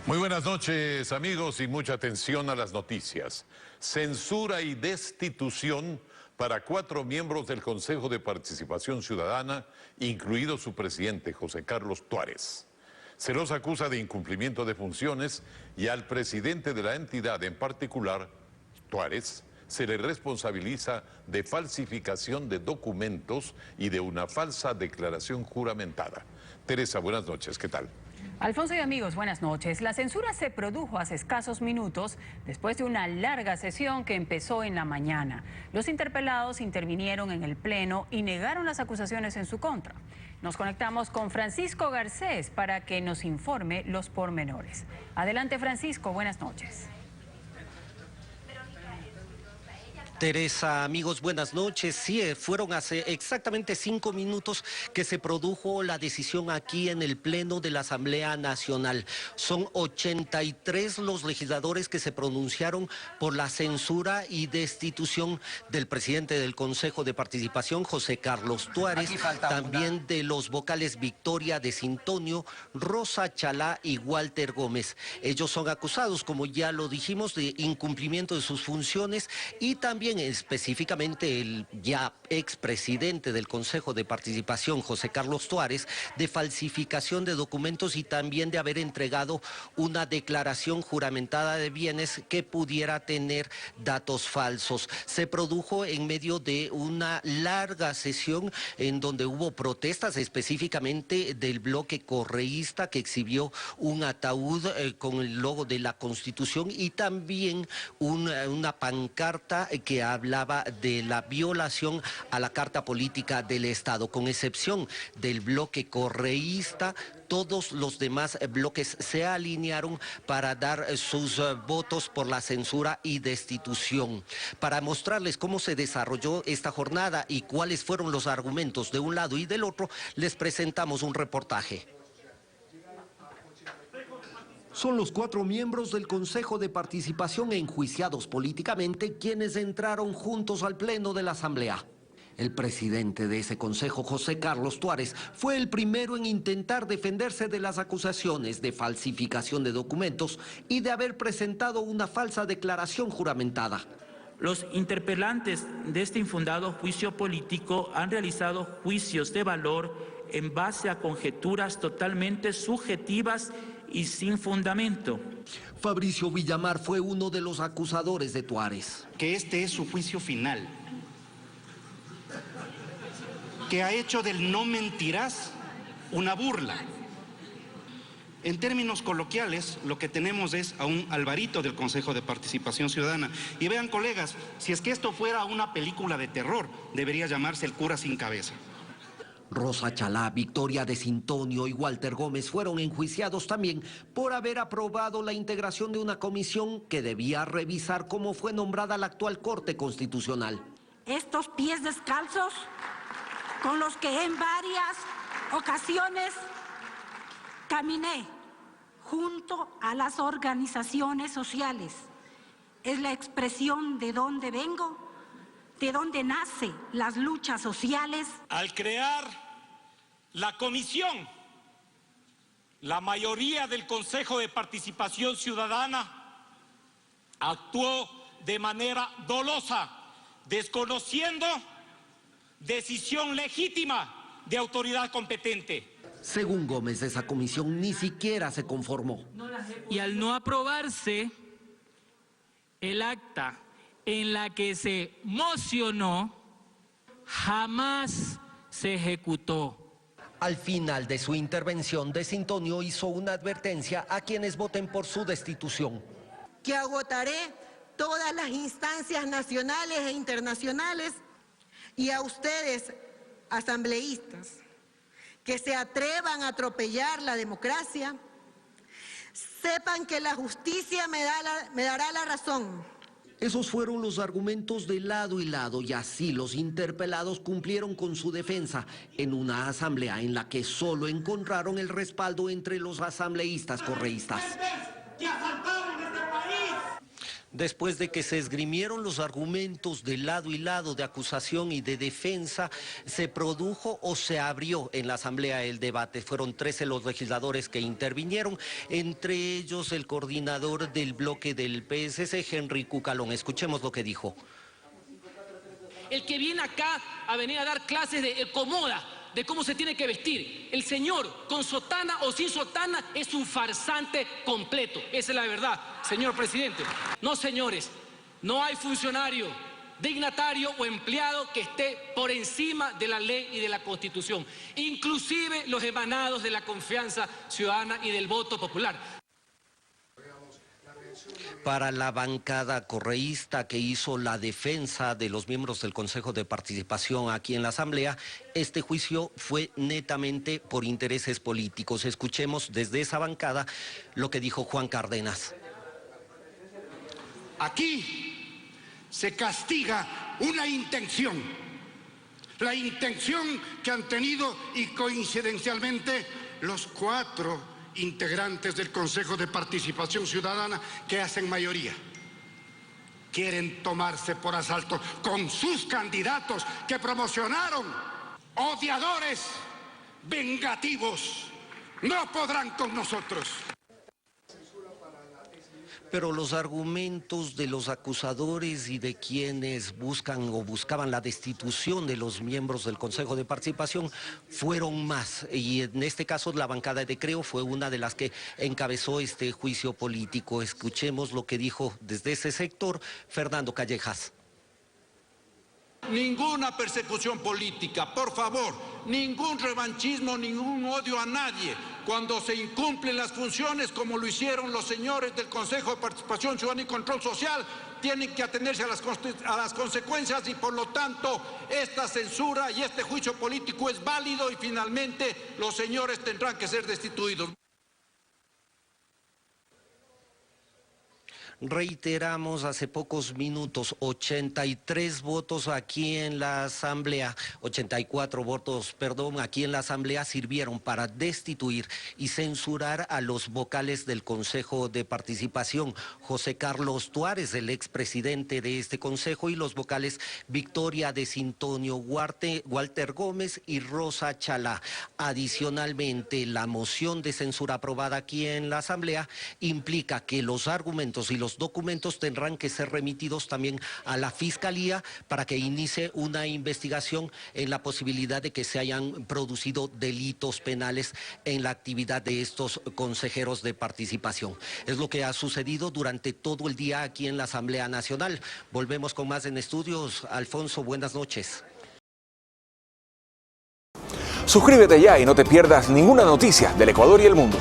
Muy buenas noches, amigos, y mucha atención a las noticias. Censura y destitución para 4 miembros del Consejo de Participación Ciudadana, incluido su presidente, José Carlos Tuárez. Se los acusa de incumplimiento de funciones y al presidente de la entidad en particular, Tuárez, se le responsabiliza de falsificación de documentos y de una falsa declaración juramentada. Teresa, buenas noches, ¿qué tal? Alfonso y amigos, buenas noches. La censura se produjo hace escasos minutos después de una larga sesión que empezó en la mañana. Los interpelados intervinieron en el Pleno y negaron las acusaciones en su contra. Nos conectamos con Francisco Garcés para que nos informe los pormenores. Adelante, Francisco, buenas noches. Teresa, amigos, buenas noches. Sí, fueron hace exactamente 5 minutos que se produjo la decisión aquí en el Pleno de la Asamblea Nacional. Son 83 los legisladores que se pronunciaron por la censura y destitución del presidente del Consejo de Participación, José Carlos Tuárez, también de los vocales Victoria de Sintonio, Rosa Chalá y Walter Gómez. Ellos son acusados, como ya lo dijimos, de incumplimiento de sus funciones y también específicamente el ya expresidente del Consejo de Participación, José Carlos Tuárez, de falsificación de documentos y también de haber entregado una declaración juramentada de bienes que pudiera tener datos falsos. Se produjo en medio de una larga sesión en donde hubo protestas específicamente del bloque correísta que exhibió un ataúd con el logo de la Constitución y también una pancarta que hablaba de la violación a la Carta Política del Estado. Con excepción del bloque correísta, todos los demás bloques se alinearon para dar sus votos por la censura y destitución. Para mostrarles cómo se desarrolló esta jornada y cuáles fueron los argumentos de un lado y del otro, les presentamos un reportaje. Son los 4 miembros del Consejo de Participación enjuiciados políticamente quienes entraron juntos al Pleno de la Asamblea. El presidente de ese consejo, José Carlos Tuárez, fue el primero en intentar defenderse de las acusaciones de falsificación de documentos y de haber presentado una falsa declaración juramentada. Los interpelantes de este infundado juicio político han realizado juicios de valor en base a conjeturas totalmente subjetivas y sin fundamento. Fabricio Villamar fue uno de los acusadores de Tuárez. Que este es su juicio final, que ha hecho del no mentirás una burla. En términos coloquiales, lo que tenemos es a un Alvarito del Consejo de Participación Ciudadana. Y vean, colegas, si es que esto fuera una película de terror, debería llamarse El cura sin cabeza. Rosa Chalá, Victoria de Sintonio y Walter Gómez fueron enjuiciados también por haber aprobado la integración de una comisión que debía revisar cómo fue nombrada la actual Corte Constitucional. Estos pies descalzos con los que en varias ocasiones caminé junto a las organizaciones sociales es la expresión de dónde vengo, de dónde nacen las luchas sociales. Al crear la comisión, la mayoría del Consejo de Participación Ciudadana actuó de manera dolosa, desconociendo decisión legítima de autoridad competente. Según Gómez, esa comisión ni siquiera se conformó. Y al no aprobarse el acta en la que se mocionó, jamás se ejecutó. Al final de su intervención, De Sintonio hizo una advertencia a quienes voten por su destitución. Que agotaré todas las instancias nacionales e internacionales y a ustedes, asambleístas, que se atrevan a atropellar la democracia, sepan que la justicia me dará la razón. Esos fueron los argumentos de lado y lado y así los interpelados cumplieron con su defensa en una asamblea en la que solo encontraron el respaldo entre los asambleístas correístas. Después de que se esgrimieron los argumentos de lado y lado de acusación y de defensa, se produjo o se abrió en la Asamblea el debate. Fueron 13 los legisladores que intervinieron, entre ellos el coordinador del bloque del PSC, Henry Cucalón. Escuchemos lo que dijo. El que viene acá a venir a dar clases de comoda, de cómo se tiene que vestir. El señor, con sotana o sin sotana, es un farsante completo. Esa es la verdad, señor presidente. No, señores, no hay funcionario, dignatario o empleado que esté por encima de la ley y de la Constitución, inclusive los emanados de la confianza ciudadana y del voto popular. Para la bancada correísta que hizo la defensa de los miembros del Consejo de Participación aquí en la Asamblea, este juicio fue netamente por intereses políticos. Escuchemos desde esa bancada lo que dijo Juan Cárdenas. Aquí se castiga una intención, la intención que han tenido y coincidencialmente los 4 integrantes del Consejo de Participación Ciudadana que hacen mayoría. Quieren tomarse por asalto con sus candidatos que promocionaron. Odiadores, vengativos, no podrán con nosotros. Pero los argumentos de los acusadores y de quienes buscan o buscaban la destitución de los miembros del Consejo de Participación fueron más. Y en este caso la bancada de Creo fue una de las que encabezó este juicio político. Escuchemos lo que dijo desde ese sector Fernando Callejas. Ninguna persecución política, por favor, ningún revanchismo, ningún odio a nadie. Cuando se incumplen las funciones, como lo hicieron los señores del Consejo de Participación Ciudadana y Control Social, tienen que atenerse a las consecuencias y por lo tanto esta censura y este juicio político es válido y finalmente los señores tendrán que ser destituidos. Reiteramos hace pocos minutos, 83 votos aquí en la Asamblea, 84 votos, perdón, aquí en la Asamblea sirvieron para destituir y censurar a los vocales del Consejo de Participación, José Carlos Tuárez, el expresidente de este consejo, y los vocales Victoria de Sintonio, Walter Gómez y Rosa Chalá. Adicionalmente, la moción de censura aprobada aquí en la Asamblea implica que los argumentos y los documentos tendrán que ser remitidos también a la Fiscalía para que inicie una investigación en la posibilidad de que se hayan producido delitos penales en la actividad de estos consejeros de participación. Es lo que ha sucedido durante todo el día aquí en la Asamblea Nacional. Volvemos con más en estudios. Alfonso, buenas noches. Suscríbete ya y no te pierdas ninguna noticia del Ecuador y el mundo.